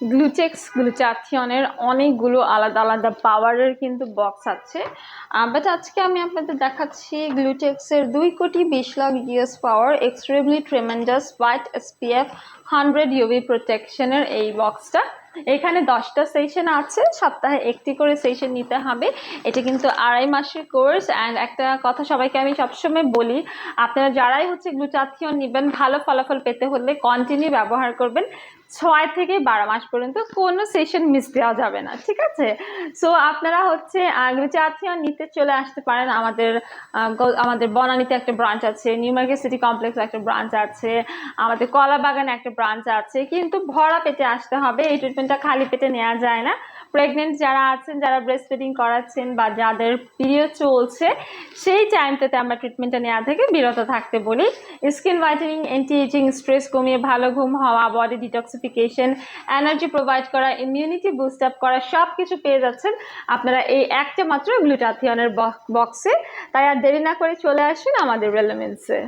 গ্লুটেক্স গ্লুটাথিয়নের অনেকগুলো আলাদা আলাদা পাওয়ারের কিন্তু বক্স আছে, বাট আজকে আমি আপনাদের দেখাচ্ছি গ্লুটেক্সের 2,20,00,000 US power extremely tremendous white SPF 100 UV প্রোটেকশনের এই বক্সটা। এখানে 10টা সেশন আছে, সপ্তাহে একটি করে সেশন নিতে হবে। এটা কিন্তু 2.5 মাসের কোর্স। অ্যান্ড একটা কথা সবাইকে আমি সবসময় বলি, আপনারা যারাই হচ্ছে গ্লুটাথিয়ন নেবেন, ভালো ফলাফল পেতে হলে কন্টিনিউ ব্যবহার করবেন। 6 থেকে 12 মাস পর্যন্ত কোনো সেশন মিস দেওয়া যাবে না, ঠিক আছে? সো আপনারা হচ্ছে গ্লুটাথিয়ন নিতে চলে আসতে পারেন। আমাদের বনানীতে একটা ব্রাঞ্চ আছে, নিউ মার্কেট সিটি কমপ্লেক্সে একটা ব্রাঞ্চ আছে, আমাদের কলাবাগানে একটা ব্রাঞ্চ আছে। কিন্তু ভরা পেটে আসতে হবে, এই ট্রিটমেন্টটা খালি পেটে নেওয়া যায় না। প্রেগনেন্ট যারা আছেন, যারা ব্রেস্ট ফিডিং করাচ্ছেন বা যাদের পিরিয়ড চলছে, সেই টাইমটাতে আমরা ট্রিটমেন্টটা নেওয়া থেকে বিরত থাকতে বলি। Skin whitening, anti ageing, stress কমিয়ে ভালো ঘুম হওয়া, বডি ডিটক্সিফিকেশন, এনার্জি প্রোভাইড করা, ইমিউনিটি বুস্ট আপ করা, সব কিছু পেয়ে যাচ্ছেন আপনারা এই একটা মাত্র গ্লুটাথিয়নের বক্সে। তাই আর দেরি না করে চলে আসুন আমাদের রেলেমেন্টসে।